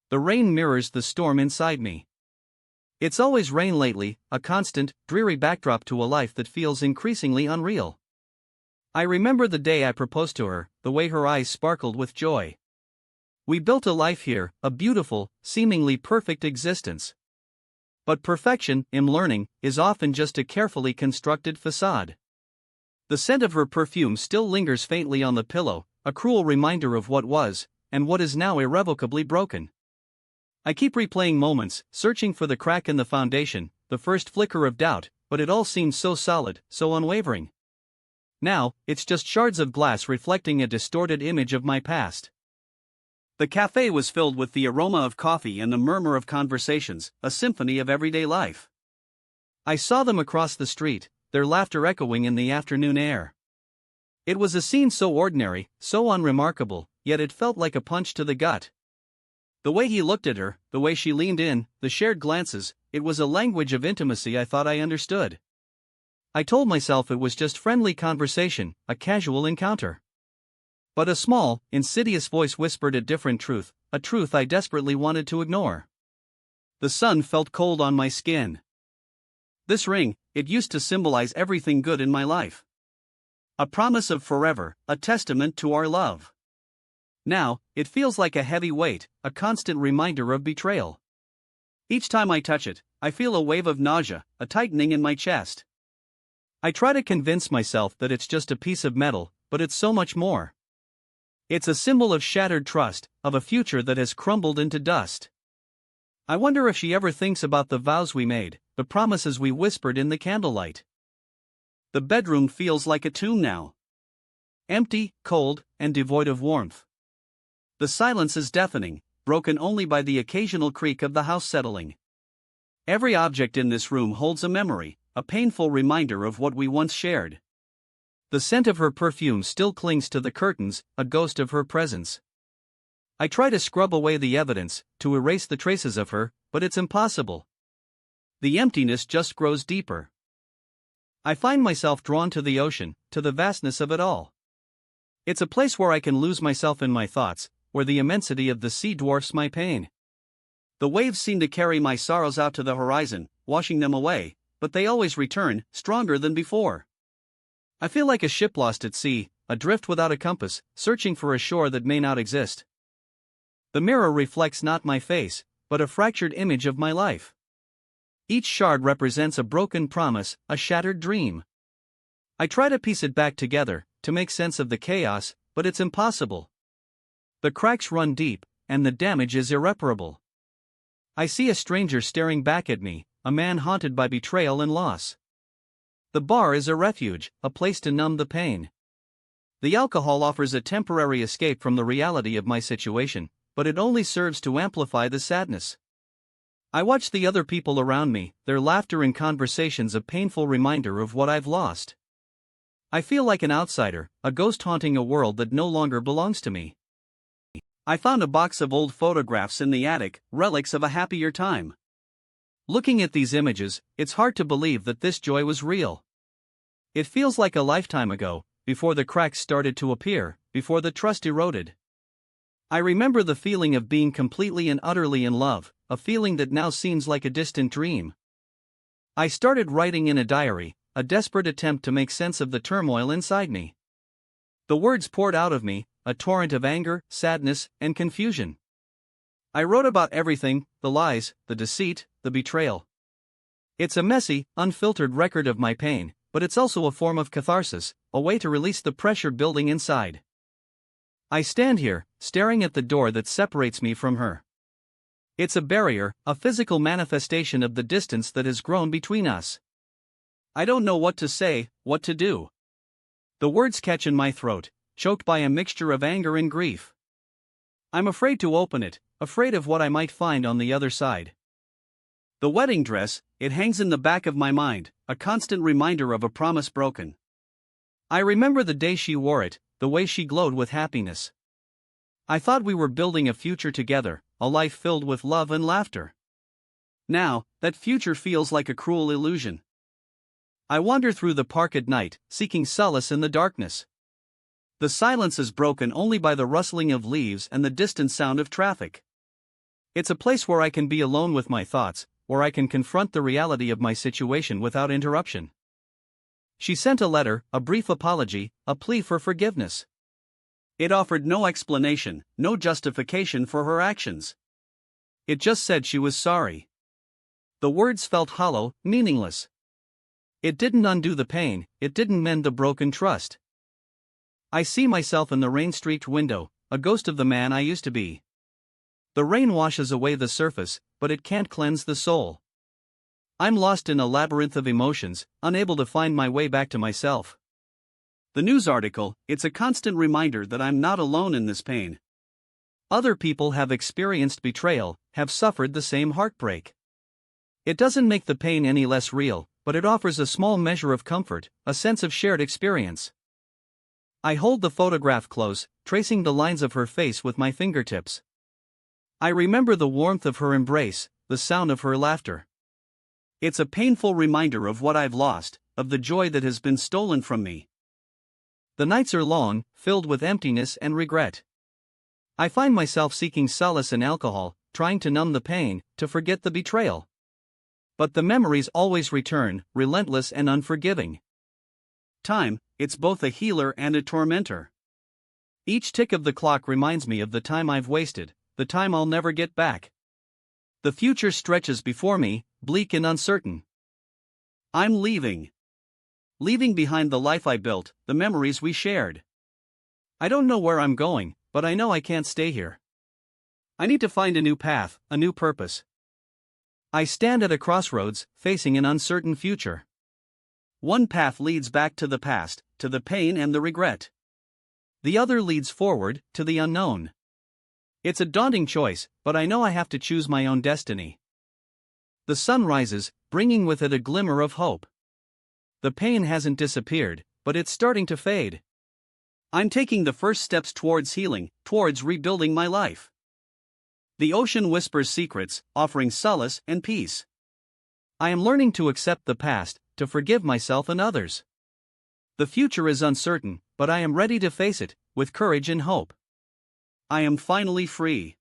The rain mirrors the storm inside me. It's always rain lately, a constant, dreary backdrop to a life that feels increasingly unreal. I remember the day I proposed to her, the way her eyes sparkled with joy. We built a life here, a beautiful, seemingly perfect existence. But perfection, I'm learning, is often just a carefully constructed facade. The scent of her perfume still lingers faintly on the pillow, a cruel reminder of what was, and what is now irrevocably broken. I keep replaying moments, searching for the crack in the foundation, the first flicker of doubt, but it all seems so solid, so unwavering. Now, it's just shards of glass reflecting a distorted image of my past. The cafe was filled with the aroma of coffee and the murmur of conversations, a symphony of everyday life. I saw them across the street, their laughter echoing in the afternoon air. It was a scene so ordinary, so unremarkable, yet it felt like a punch to the gut. The way he looked at her, the way she leaned in, the shared glances, it was a language of intimacy I thought I understood. I told myself it was just friendly conversation, a casual encounter. But a small, insidious voice whispered a different truth, a truth I desperately wanted to ignore. The sun felt cold on my skin. This ring, it used to symbolize everything good in my life. A promise of forever, a testament to our love. Now, it feels like a heavy weight, a constant reminder of betrayal. Each time I touch it, I feel a wave of nausea, a tightening in my chest. I try to convince myself that it's just a piece of metal, but it's so much more. It's a symbol of shattered trust, of a future that has crumbled into dust. I wonder if she ever thinks about the vows we made, the promises we whispered in the candlelight. The bedroom feels like a tomb now. Empty, cold, and devoid of warmth. The silence is deafening, broken only by the occasional creak of the house settling. Every object in this room holds a memory, a painful reminder of what we once shared. The scent of her perfume still clings to the curtains, a ghost of her presence. I try to scrub away the evidence, to erase the traces of her, but it's impossible. The emptiness just grows deeper. I find myself drawn to the ocean, to the vastness of it all. It's a place where I can lose myself in my thoughts, where the immensity of the sea dwarfs my pain. The waves seem to carry my sorrows out to the horizon, washing them away, but they always return, stronger than before. I feel like a ship lost at sea, adrift without a compass, searching for a shore that may not exist. The mirror reflects not my face, but a fractured image of my life. Each shard represents a broken promise, a shattered dream. I try to piece it back together, to make sense of the chaos, but it's impossible. The cracks run deep, and the damage is irreparable. I see a stranger staring back at me, a man haunted by betrayal and loss. The bar is a refuge, a place to numb the pain. The alcohol offers a temporary escape from the reality of my situation, but it only serves to amplify the sadness. I watch the other people around me, their laughter and conversations a painful reminder of what I've lost. I feel like an outsider, a ghost haunting a world that no longer belongs to me. I found a box of old photographs in the attic, relics of a happier time. Looking at these images, it's hard to believe that this joy was real. It feels like a lifetime ago, before the cracks started to appear, before the trust eroded. I remember the feeling of being completely and utterly in love, a feeling that now seems like a distant dream. I started writing in a diary, a desperate attempt to make sense of the turmoil inside me. The words poured out of me, a torrent of anger, sadness, and confusion. I wrote about everything, the lies, the deceit, the betrayal. It's a messy, unfiltered record of my pain, but it's also a form of catharsis, a way to release the pressure building inside. I stand here, staring at the door that separates me from her. It's a barrier, a physical manifestation of the distance that has grown between us. I don't know what to say, what to do. The words catch in my throat, choked by a mixture of anger and grief. I'm afraid to open it, afraid of what I might find on the other side. The wedding dress, it hangs in the back of my mind, a constant reminder of a promise broken. I remember the day she wore it, the way she glowed with happiness. I thought we were building a future together, a life filled with love and laughter. Now, that future feels like a cruel illusion. I wander through the park at night, seeking solace in the darkness. The silence is broken only by the rustling of leaves and the distant sound of traffic. It's a place where I can be alone with my thoughts, where I can confront the reality of my situation without interruption. She sent a letter, a brief apology, a plea for forgiveness. It offered no explanation, no justification for her actions. It just said she was sorry. The words felt hollow, meaningless. It didn't undo the pain, it didn't mend the broken trust. I see myself in the rain-streaked window, a ghost of the man I used to be. The rain washes away the surface, but it can't cleanse the soul. I'm lost in a labyrinth of emotions, unable to find my way back to myself. The news article, it's a constant reminder that I'm not alone in this pain. Other people have experienced betrayal, have suffered the same heartbreak. It doesn't make the pain any less real, but it offers a small measure of comfort, a sense of shared experience. I hold the photograph close, tracing the lines of her face with my fingertips. I remember the warmth of her embrace, the sound of her laughter. It's a painful reminder of what I've lost, of the joy that has been stolen from me. The nights are long, filled with emptiness and regret. I find myself seeking solace in alcohol, trying to numb the pain, to forget the betrayal. But the memories always return, relentless and unforgiving. Time, it's both a healer and a tormentor. Each tick of the clock reminds me of the time I've wasted, the time I'll never get back. The future stretches before me, bleak and uncertain. I'm leaving. Leaving behind the life I built, the memories we shared. I don't know where I'm going, but I know I can't stay here. I need to find a new path, a new purpose. I stand at a crossroads, facing an uncertain future. One path leads back to the past, to the pain and the regret. The other leads forward, to the unknown. It's a daunting choice, but I know I have to choose my own destiny. The sun rises, bringing with it a glimmer of hope. The pain hasn't disappeared, but it's starting to fade. I'm taking the first steps towards healing, towards rebuilding my life. The ocean whispers secrets, offering solace and peace. I am learning to accept the past, to forgive myself and others. The future is uncertain, but I am ready to face it, with courage and hope. I am finally free.